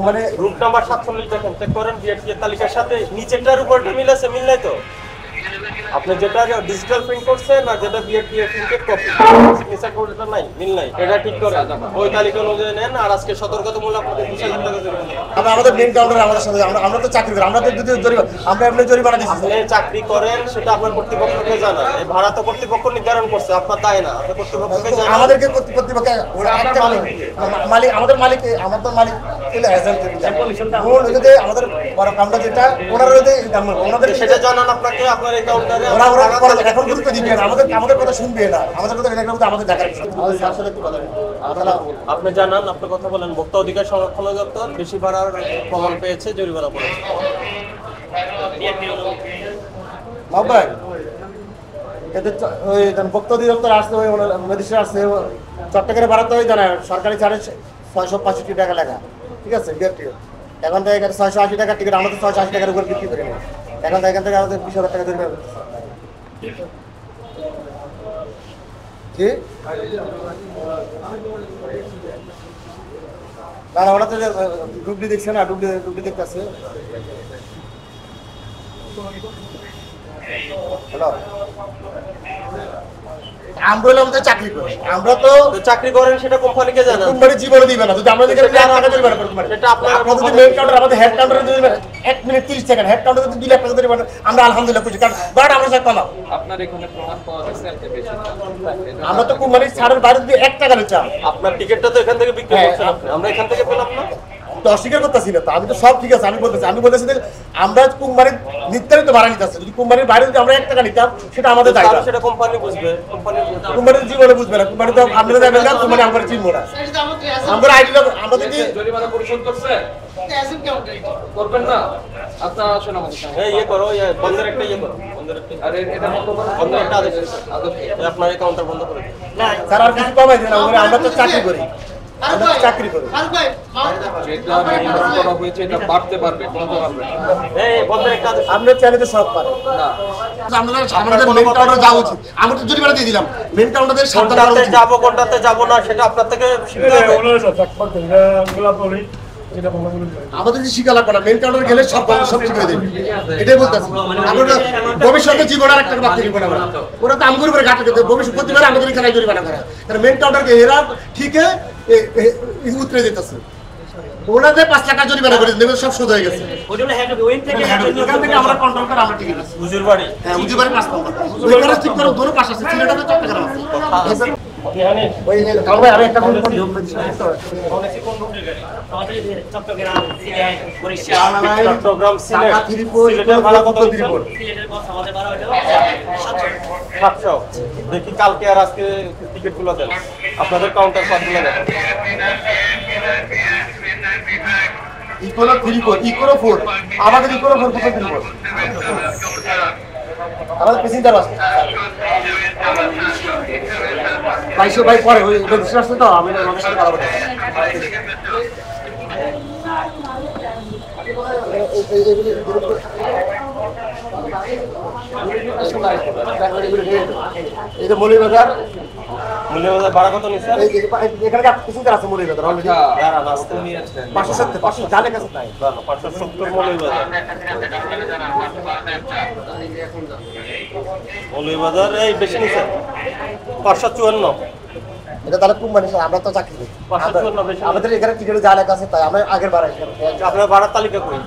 মানে root number 47 দেখেন, check করেন বিআরটি এর তালিকার সাথে নিচেরটার উপরটা মিল আছে, মিল নাই তো? আপনি যেটা ডিজিটাল প্রিন্ট করছেন আর যেটা বিআরটি এর প্রিন্টেড কপি, সিগনেচার কোডটা নাই, মিল নাই, এটা ঠিক করে ওই তালিকা অনুযায়ী নেন। আর আজকে সতর্কতামূলক আপনাদের 20,000 টাকা জরিমানা। আমাদের মেইন কাউন্টারে আমাদের সাথে আমরা তো চাকরি করি, আমরা তো যদি জরিমানা আমরা এমনি জরিমানা দিচ্ছি। আপনি চাকরি করেন সেটা আপনার কর্তৃপক্ষকে জানান। এই ভাড়া তো কর্তৃপক্ষ নির্ধারণ করছে, আপনার দায় না। আপনি কর্তৃপক্ষকে জানান। আমাদেরকে কর্তৃপক্ষ মালিক, আমাদের মালিক, আমাদের মালিক আমাদের কাউন্টার যেটা ওনাদের সেটা জানান আপনাকে, আপনার এই কাউন্টারে এখন গুরুত্ব দিবে না, আমাদের কথা শুনবে না, আমাদের কথা আমাদের দেখার আপনি জানান, আপনি কথা বলেন। ভোক্তা অধিকার সংরক্ষণ দপ্তর বেশি ভাড়ার প্রমাণ পেয়েছে, জরিমানা করেছে। ভাই এদের ওই ভোক্তা অধিদপ্তর আসছে, ওই ম্যাজিস্ট্রেট আসছে, চট্টগ্রামে বাড়াতে হয় জানা সরকারি ছাড়ে 665 টাকা লেখা, ঠিক আছে বিআরটি। এখন তো এখানে 680 টাকা টিকিট, আমরা তো 680 টাকার উপর বিক্রি করি না। এখন তো এখান থেকে আমাদের 20,000 টাকা জরিমানা জি না, ওরা তো ডুবলি দেখছে না, ডুবলি দেখতেছে। হ্যালো, আমরা আমাদের চাকরি করি, আমরা তো চাকরি করেন সেটা কোম্পানিকে জানান। কোম্পানি জীবনে দিবে না যদি আমরা যদি টাকা জরিমানা করতে পারি। সেটা আপনার যদি মেইন কাউন্টার, আমাদের হেড কাউন্টারে যদি 1 মিনিট 30 সেকেন্ড হেড কাউন্টারে যদি 2 লাখ টাকা জরিমানা, আমরা আলহামদুলিল্লাহ খুশি, কারণ বাট আমরা চাই কমাও। আপনার এখানে প্রমাণ পাওয়া গেছে একটা বেশি, আমরা তো কোম্পানি ছাড়ের বাইরে যদি 1 টাকা নিতাম। আপনার টিকিটটা তো এখান থেকে বিক্রি করছেন আপনি, আমরা এখান থেকে পেলাম না। তো অস্বীকার করতেছি না তো, আমি তো সব ঠিক আছে, আমি বলতেছি যে আমরা কোম্পানির নির্ধারিত ভাড়া নিতে আসছি, যদি কোম্পানির বাইরে যদি আমরা 1 টাকা নিতাম সেটা আমাদের দায়িত্ব। সেটা কোম্পানি বুঝবে, কোম্পানির জীবনে বুঝবে না, কোম্পানি তো আপনারা যাবেন না, কোম্পানি আমরা চিনবো না। আমরা আইডি আমরা যদি জরিমানা পরিশোধ করছে করবেন না, আপনারা আসেন আমাদের সাথে। এই ইয়ে করো, বন্ধের একটা ইয়ে করো, বন্ধের একটা, আর এটা বন্ধের একটা আদেশ আপনার এই কাউন্টার বন্ধ করে দিন। স্যার আর কিছু কমাই দেন, আমরা তো চাকরি করি, আমরা চাকরি করি। যেটা নির্মাণ করা হয়েছে এটা বাড়তে পারবে, কমতে পারবে না। এই বন্ধের একটা আদেশ। আমরা চ্যানেলে সব পারে না, আমাদের মেইন কাউন্টারে যাওয়া উচিত, আমরা তো জরিমানা দিয়ে দিলাম। মেইন কাউন্টারে কোনটাতে যাবো কোনটাতে যাবো না সেটা আপনার থেকে শিখতে হবে। আমাদের যে শিখা লাগবে না, মেইন কাউন্টারে গেলে সব ঠিক হয়ে যাবে, এটাই বলতেছি। আমরা ভবিষ্যতে জীবন আর একটা বাকি জীবন আমরা ওরা তো আমগুর করে ঘাটে ভবিষ্যৎ প্রতিবার আমাদের এখানে জরিমানা করা, কারণ মেইন কাউন্টারকে এরা ঠিক উতরে যেতেছে। ওনাদের 5 লাখ টাকা জরিমানা করে দিলে সব শোধ হয়ে গেছে। এখান থেকে আমরা কন্ট্রোল করে আমরা টিকিট আছে হুজুর বাড়ি, হ্যাঁ হুজুর বাড়ি 5 নম্বর ওইখানে ঠিক করে দোনো পাশ আছে, সিলেটে চট্টগ্রাম আছে। ওই কাল ভাই আমি একটা ফোন করি চট্টগ্রাম সিলেটের ভাড়া কত রিপোর্ট? 700। দেখি কালকে আর আজকে টিকিট গুলো দেন, আপনাদের কাউন্টার পাসগুলো দেন। ইকোনো 3 ইকোনো 4 আমাদের ইকোনো 4 কত রিপোর্ট? আমাদের প্যাসেঞ্জার আছে ভাইশো ভাই পরে ওই রেজিস্ট্রেশন আছে তো, আমি ওনাদের সাথে কথা বলতে এই যে মৌলভীবাজার ভাড়া কত নিচ্ছেন? এখানে প্যাসেঞ্জার আছে মৌলভীবাজার অলরেডি 570 জানে কাছে নাই 570 মৌলভীবাজার এই বেশি নিচ্ছেন 554। এটা তাহলে কোম্পানি, আমরা তো চাকরি করি, আমাদের এখানে টিকিটে যা লেখা আছে তাই আমরা আগের বার আপনার ভাড়ার তালিকা করি,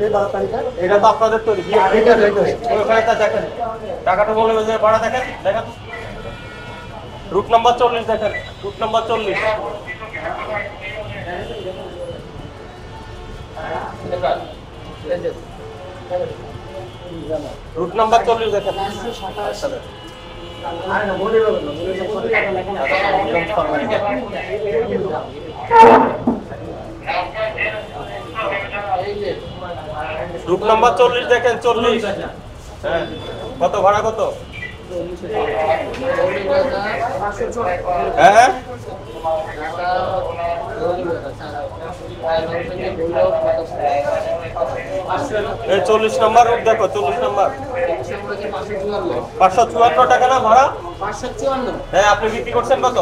এই ভাড়া তালিকা এটা তো আপনাদের তৈরি। ওখানে তা দেখেন টাকাটা মৌলভীবাজার ভাড়া দেখেন, দেখেন রুট নাম্বার 40 দেখেন, রুট নাম্বার 40। রুট নাম্বার 40 দেখেন। রুট নাম্বার 40 দেখেন, 40। হ্যাঁ, কত ভাড়া কত? হ্যাঁ 40 নম্বর রুট দেখো, 40 নম্বর 554 টাকা না ভাড়া? 554। হ্যাঁ, আপনি বিক্রি করছেন কত?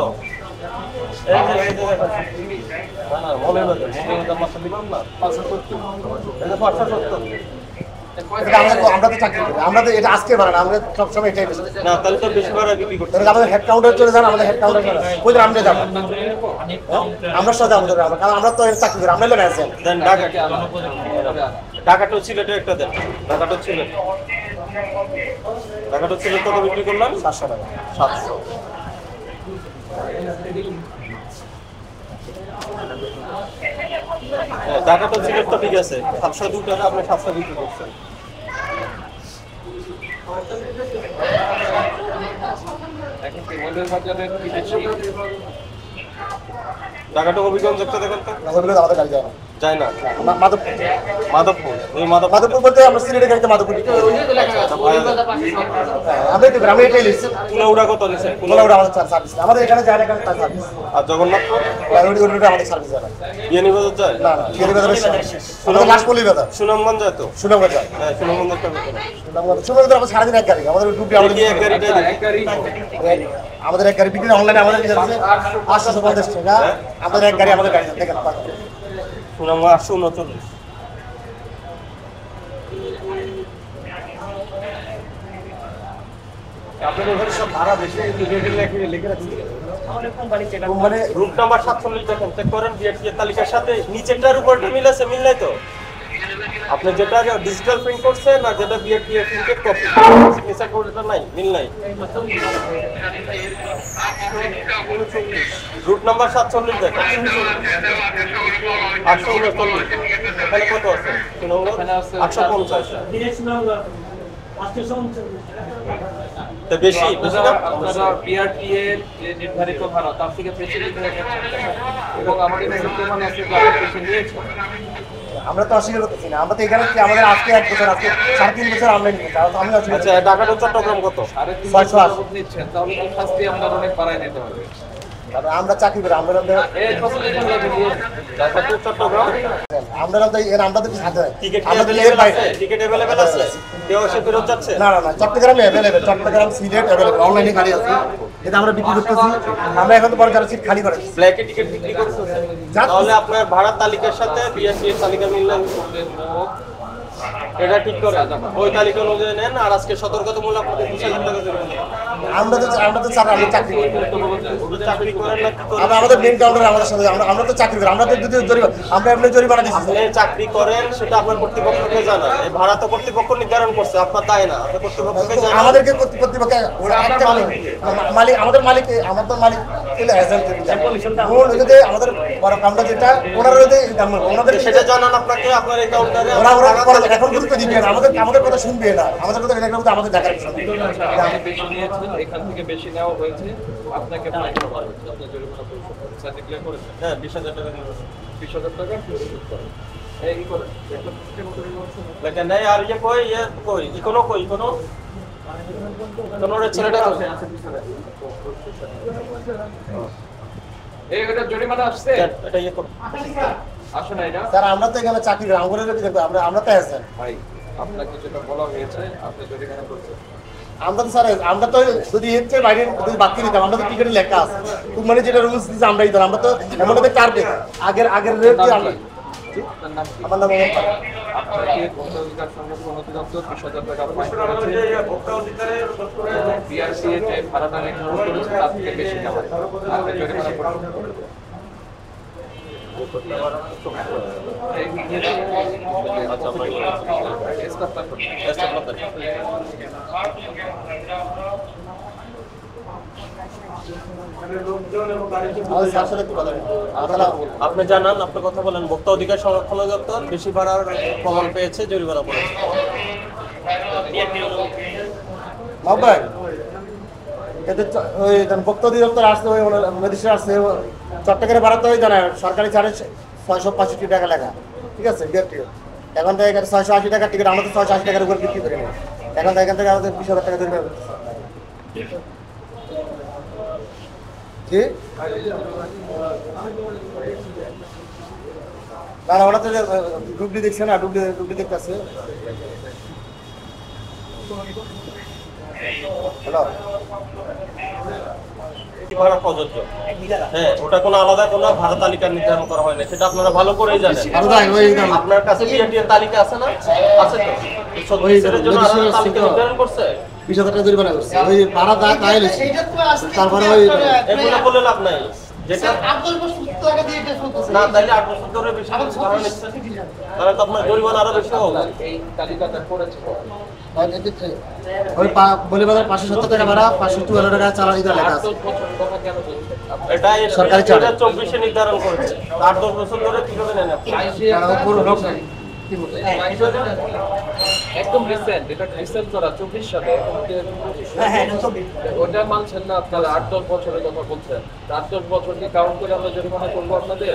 আমরা তো চাকরি করি, আমরা তো এটা আজকে বানানো, আমরা সবসময় এটাই বেশি। না তাহলে তো বেশি ভাড়া বিক্রি করতে আমাদের হেড কাউন্টার চলে যান, আমাদের হেড কাউন্টার ওই যে আমরা যাবো, আমরা সাথে আমাদের, কারণ আমরা তো চাকরি করি, আমরা লোক আছেন। দেন ঢাকাটা সিলেটে একটা দেন, ঢাকাটা সিলেট, ঢাকাটা সিলেট কত বিক্রি করলাম? 700 টাকা। 700। ঢাকাটা সিলেট তো ঠিক আছে, 702 টাকা আপনি 700 বিক্রি করছেন। এখন কি মূল্যের বাজারের কি বেশি? ঢাকাটা হবিগঞ্জ একটা দেখেন তো, ওইগুলো আমাদের গাড়ি যায় না। যায় না। মাধবপুর, মাধবপুর, এই মাধবপুর বলতে আমরা সিলেটের গাড়িতে মাধবপুর বিক্রি করি। আমরা এটা আমরা এটাই লিখছি। কুলাউড়া কত নিছেন? কুলাউড়া আমাদের সার্ভিস, আমাদের এখানে যায় না, এখানে তার সার্ভিস। আর জগন্নাথপুর ওটা আমাদের সার্ভিস যায় না। বিয়ানীবাজার যায়? না না, বিয়ানীবাজারের আমাদের লাশপল্লী বাজার, সুনামগঞ্জ যায় তো? সুনামগঞ্জ যায়। হ্যাঁ, সুনামগঞ্জ একটা বিক্রি। সুনামগঞ্জ আমাদের সারাদিন এক গাড়ি, আমাদের ডুবি আমাদের কি এক গাড়িটাই দেখি? এক গাড়ি আমাদের এক গাড়ি বিক্রি অনলাইনে আমাদের কাছে 850 টাকা, আমাদের এক গাড়ি আমাদের গাড়ি দেখেন। সুনামগঞ্জ 839। আপনাদের ওখানে সব ভাড়া বেশি লিখে রাখছি। মানে রুট নাম্বার 47 দেখেন, চেক করেন বিআরটি এর তালিকার সাথে নিচেরটার উপর মিল আছে, মিল নাই তো? আপনি যেটা ডিজিটাল প্রিন্ট করছেন আর যেটা বিআরটি এর প্রিন্টেড কপি, সিগনেচার কোডটা নাই, মিল নাই। রুট নাম্বার 47 দেখেন, 839। এখানে কত আছে? এখানে আছে 850। তো বেশি বেশি না? আপনারা বিআরটি এর যে নির্ধারিত ভাড়া তার থেকে বেশি নির্ধারিত এবং আমাদের কাছে প্রমাণ আছে যে আপনি বেশি নিয়েছেন। আমরা তো অস্বীকার করতেছি না, আমরা তো এখানে কি আমাদের আজকে 1 বছর, আজকে 3.5 বছর অনলাইন করতে, তাও তো আমি অস্বীকার আচ্ছা, ঢাকা টু চট্টগ্রাম কত? 3.5 বছর নিচ্ছেন, তাহলে তো শাস্তি আমরা অনেক বাড়ায় নিতে হবে। করতেছি। আমরা চাকরি করি, আমরা এই বছর এখানে দিয়ে ঢাকা টু চট্টগ্রাম আমরা আমাদের সাথে টিকিট আমাদের অ্যাভেলেবল এর বাইরে। আছে? টিকিট অ্যাভেলেবল আছে? কেউ এসে ফেরত যাচ্ছে? না না না, চট্টগ্রামে অ্যাভেলেবেল, চট্টগ্রাম সিলেট অ্যাভেলেবেল, অনলাইনে গাড়ি আছে, এটা আমরা বিক্রি করতেছি। আমরা এখন তো বড় যারা সিট খালি করে দিচ্ছি। ব্ল্যাকে টিকিট বিক্রি করতেছেন? তাহলে আপনার ভাড়ার তালিকার সাথে বিএসসি এর তালিকা মিল না, এটা ঠিক করে ওই তালিকা অনুযায়ী নেন। আর আজকে সতর্কতামূলক আপনাদের 20,000 টাকা জরিমানা। আমরা তো আমরা চাকরি করি, চাকরি করেন না কি করেন? আমরা আমাদের মেইন কাউন্টারে আমাদের সাথে আমরা তো চাকরি করি, আমরা তো যদি আমরা এমনি জরিমানা দিচ্ছি। আপনি চাকরি করেন সেটা আপনার কর্তৃপক্ষকে জানান। এই ভাড়া তো কর্তৃপক্ষ নির্ধারণ করছে, আপনার তাই না? আপনি কর্তৃপক্ষকে জানান। আমাদেরকে কর্তৃপক্ষ মালিক, আমাদের মালিক, আমাদের মালিক এজেন্ট, আমাদের বড় কাউন্টার যেটা ওনারা ওনাদের সেটা জানান আপনাকে, আপনার এই কাউন্টারে এখন গুরুত্ব দিবে না, আমাদের কথা শুনবে না, আমাদের কথা এটা কিন্তু আমাদের দেখার বিষয়। আপনি বেশি নিয়েছেন, এখান থেকে বেশি নেওয়া হয়েছে, আপনাকে ফাইন করা হয়েছে, আপনি জরিমানা পরিশোধ করেন। স্যার ডিক্লেয়ার করেছেন? হ্যাঁ, 20,000 টাকা দিন। 20,000 টাকা পরিশোধ করেন। এই করেন লেকিন नहीं यार, ये कोई इकोनो রে ছেলেটা কোথায়? এই এটা জরিমানা আসছে, এটা ইয়ে করো। আসে না এটা? স্যার আমরা তো এখানে চাকরি করি, আমরা তো আছেন, ভাই আপনাকে যেটা বলা হয়েছে আপনি জরিমানা করছেন। আমরা তো স্যার আমরা তো যদি হচ্ছে বাইরে যদি বাকি দিতাম, আমরা তো টিকিটে লেখা আছে, মানে যেটা রুলস দিচ্ছে আমরাই দিতাম। আমরা তো এমন একটা কার্ড আগের রেট দিয়ে আমরা, আপনার নাম কি? আমার নাম মোহাম্মদ ফারুক। আপনাকে ভোক্তা অধিকার সংরক্ষণ অধিদপ্তর 20,000 টাকা ফাইন করেছে। বিআরসি এর যে ভাড়াটা নির্ধারণ করেছে তার থেকে বেশি নেওয়া হয়। আপনি জরিমানা পরিশোধ করেন। এই নিয়ে আচ্ছা, ভাই। স্টাফটা করুন। Esta plata. আমাদের স্যার সাথে একটু কথা বলুন। আমরা আপনি জানান, আপনি কথা বলেন। ভোক্তা অধিকার সংরক্ষণ অধিদপ্তর বেশি ভাড়ার প্রমাণ পেয়েছে, জরিমানা করেছে। ভাই এদের ওই বক্তব্য অধিদপ্তর আসছে, ওই ম্যাজিস্ট্রেট আসছে, চট্টগ্রামে বাড়াতে হয় জানা সরকারি ছাড়ে 665 টাকা লেখা, ঠিক আছে বিআরটি। এখন তো এখানে 680 টাকা টিকিট, আমরা তো 680 টাকার উপর বিক্রি করি না। এখন তো এখান থেকে আমাদের 20,000 টাকা জরিমানা করতেছে। জি না না, ওরা তো ডুবলি দেখছে না, ডুবলি দেখতে আছে। হ্যালো ভাড়া প্রযোজ্য। হ্যাঁ, ওটা কোনো আলাদা কোনো ভাড়া তালিকা নির্ধারণ করা হয় না, সেটা আপনারা ভালো করেই জানেন। আপনার কাছে বিআরটি এর তালিকা আছে না? আছে তো। সদস্যদের জন্য আলাদা তালিকা নির্ধারণ করছে। 20,000 টাকা জরিমানা করছে। ওই ভাড়া তাই লিখছে। তারপরে ওই এগুলো বলে লাভ নাই। যেটা না তাইলে 8 বছর ধরে বেশি ভাড়া নিচ্ছে, তাহলে তো আপনার জরিমানা আরো বেশি হবে। এই তালিকাটা করেছে ওই বলে বাজার 570 টাকা ভাড়া, 554 টাকা চালানি দেওয়া লেখা আছে। 8 বছরের কথা কেন বলছেন? এটা সরকারি চার্জ। 2024 নির্ধারণ করেছে। 8-10 বছর ধরে কিভাবে নেন আপনি? একদম রিসেন্ট, এটা রিসেন্ট করা 24 সালে। ওটা মানছেন না আপনারা, 8-10 বছরের কথা বলছেন। 8-10 বছর কি কাউন্ট করে আমরা জরিমানা করবো আপনাদের?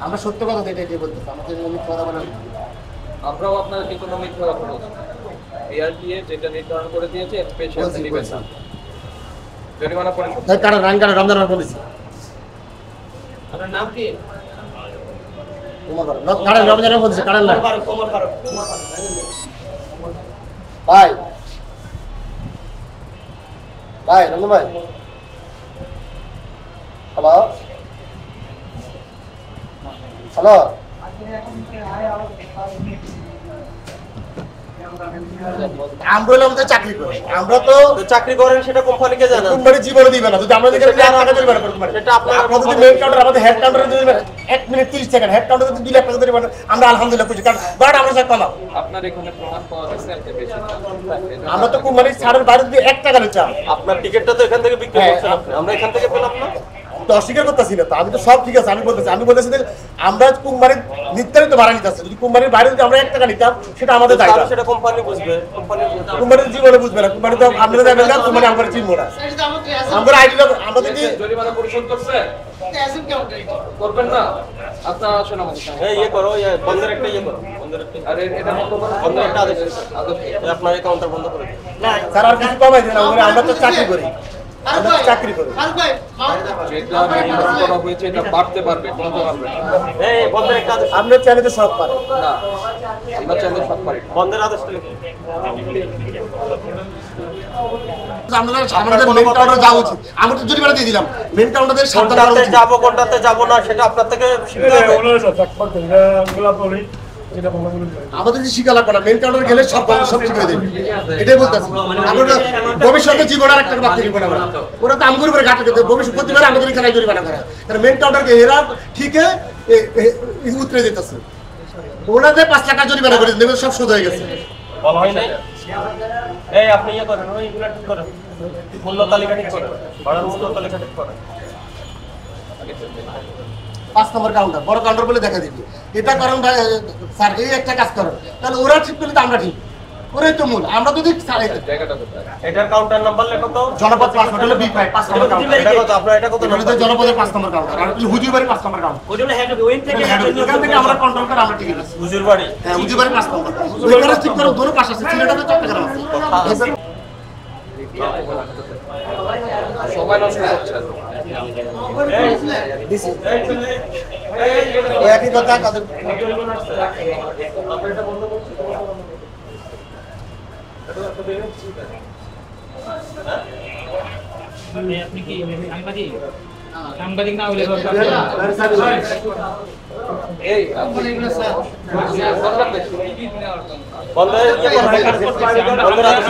আমরা সত্য কথা এটাই বলতেছি, আমাদের মিথ্যা কথা বলা না। আমরাও আপনাদেরকে কোনো মিথ্যা কথা বলছি না। বিআরটিএ যেটা নির্ধারণ করে দিয়েছে স্পেশাল নিবেন না, জরিমানা পরিশোধ। কারণ রমজান বলেছি আপনার নাম কি? কারণ রমজান বলছে কারণ না ভাই ভাই রমজান ভাই হ্যালো হ্যালো আমরা হলাম তো চাকরি করি, আমরা তো চাকরি করেন সেটা কোম্পানিকে জানান। কোম্পানি জীবনে দিবে না যদি আমরা যদি টাকা জরিমানা করতে পারি। সেটা আপনার যদি মেইন কাউন্টার আমাদের হেড কাউন্টারে যদি 1 মিনিট 30 সেকেন্ড হেড কাউন্টারে যদি 2 লাখ টাকা জরিমানা, আমরা আলহামদুলিল্লাহ খুশি, কারণ বাট আমরা সব কমাও। আপনার এখানে প্রমাণ পাওয়া গেছে একটা বেশি। আমরা তো কোম্পানির ছাড়ের বাইরে যদি 1 টাকা নিতাম, আপনার টিকেটটা তো এখান থেকে বিক্রি করছেন আপনি, আমরা এখান থেকে পেলাম না। তো অস্বীকার করতেছি না তো, আমি তো সব ঠিক আছে, আমি বলতেছি যে আমরা কোম্পানির নির্ধারিত ভাড়া নিতেছি, যদি কোম্পানির বাইরে যদি আমরা 1 টাকা নিতাম সেটা আমাদের দায়িত্ব। তাহলে সেটা কোম্পানি বুঝবে, কোম্পানির জীবনে বুঝবে না, কোম্পানি তো আপনারা যাবেন না, কোম্পানি আমরা চিনবো না। আমরা আইডি আমরা যদি জরিমানা পরিশোধ করছে করবেন না, আপনার আসেন আমাদের সাথে। এই ইয়ে করো, ইয়ে বন্ধের একটা ইয়ে করো, বন্ধের একটা আর এটা বন্ধ করেন, বন্ধের একটা আদেশ আদর আপনার এই কাউন্টার বন্ধ করে দিন। স্যার আর কিছু কমাই দেন, আমরা তো চাকরি করি, আমরা তো চাকরি করি। যেটা নির্ধারণ করা হয়েছে এটা বাড়তে পারবে, কমতে পারবে না। এই বন্ধের একটা আদেশ, আমরা চাইলে তো সব পারি না, আমরা চাইলে সব পারি না। বন্ধের আদেশটা লিখুন। আমাদের মেইন কাউন্টারে যাওয়া উচিত, আমরা তো জরিমানা দিয়ে দিলাম, মেইন কাউন্টারে সাবধান করা উচিত। যাবো কোনটাতে যাবো না সেটা আপনার থেকে শিখতে হবে। আমাদের যে শিখা লাগবে না, মেইন কাউন্টারে গেলে সব শিখে দেবে, এটাই বলতেছি। আমরা ভবিষ্যতে জীবন আর একটা বাকি জীবন আমরা ওরা তো আমগুর উপরে ঘাটে ভবিষ্যৎ প্রতিবার আমাদের এখানে জরিমানা করা, কারণ মেইন কাউন্টারকে এরা ঠিক উতরে যেতেছে, ওনাদের 5 লাখ টাকা জরিমানা করে দেবে, সব শোধ হয়ে গেছে। বলা হয় নাই। এই আপনি ইয়ে করেন, ওইগুলা ঠিক করেন, মূল্য তালিকা ঠিক করেন, ভাড়ার মূল্য তালিকা ঠিক করেন। 5 নম্বর কাউন্টার, বড় কাউন্টার বলে দেখা দিবি, এটা কারণ ভাই স্যার এই একটা কাজ করেন, তাহলে ওরা ঠিক করলে তো আমরা ঠিক, ওরাই তো মূল। আমরা যদি জায়গাটা কোথায়? এটার কাউন্টার নাম্বার লেখো তো। জনপদ 5 হোটেল B5 5 নম্বর কাউন্টার, এটা কত আপনার, এটা কত এটা নাম্বার? তো জনপদের 5 নম্বর কাউন্টার, আর হুজুরবাড়ি 5 নম্বর কাউন্টার। এখান থেকে আমরা কন্ট্রোল করে আমরা ঠিক আছে। হুজুর বাড়ি। হ্যাঁ, হুজুরবাড়ি 5 নম্বর। ওইখানে ঠিক করে দোনো পাশ আছে, সিলেট আছে, চট্টগ্রাম আছে। সময় নষ্ট করছেন। ওই একই কথা তাদের আপনি এটা বন্ধ করছেন। আপনি কি সাংবাদিক? সাংবাদিক না হলে এই আপনি বন্ধের ইয়ে করেন, বন্ধের আদেশ।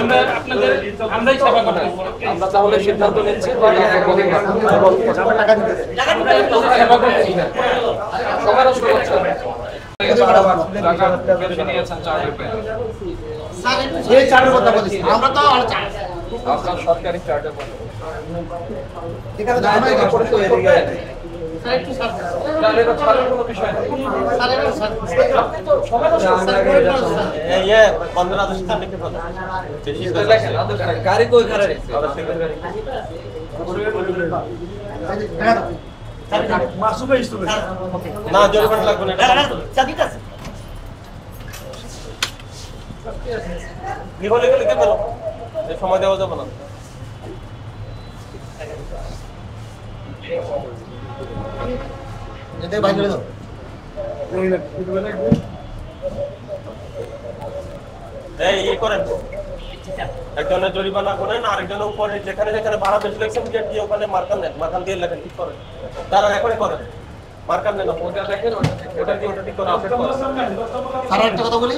আমরাই সেবা করতে আমরা তাহলে সিদ্ধান্ত নিচ্ছি যে টাকা দিতে দেয়। সেবা করছি না, সময় নষ্ট করছেন। টাকা বেশি নিয়েছেন 4 রুপিয়া। এই চারের কথা বলছি, আমরা তো আর চার। আপনার সরকারি চার্টার এখানে তো আমরা এটা করে তো এদিকে তাহলে এটা ছাড়ার কোনো বিষয় নেই। আপনি তো সময় নষ্ট করছেন। এই ইয়ে বন্ধের আদেশটা লিখে ফেলো। বেশি করে লেখেন, আদেশ লেখেন। গাড়ি কই খারাপ রেখেছে? না জরিমানা লাগবে না, এটা লিখো লিখে লিখে ফেলো, এই সময় দেওয়া যাবে না। এটাই বাইক করে দাও। এই ইয়ে করেন, একজনের জরিমানা করেন, আরেকজনের উপরে যেখানে যেখানে ভাড়া বেশি লাগছে বিআরটি ওখানে মার্কার নেন, মার্কার দিয়ে লেখেন ঠিক করেন, তারা এখনই করেন মার্কার নেন, ওটা দেখেন, ওটা দিয়ে ওটা ঠিক করে আপডেট করেন। আর একটা কথা বলি,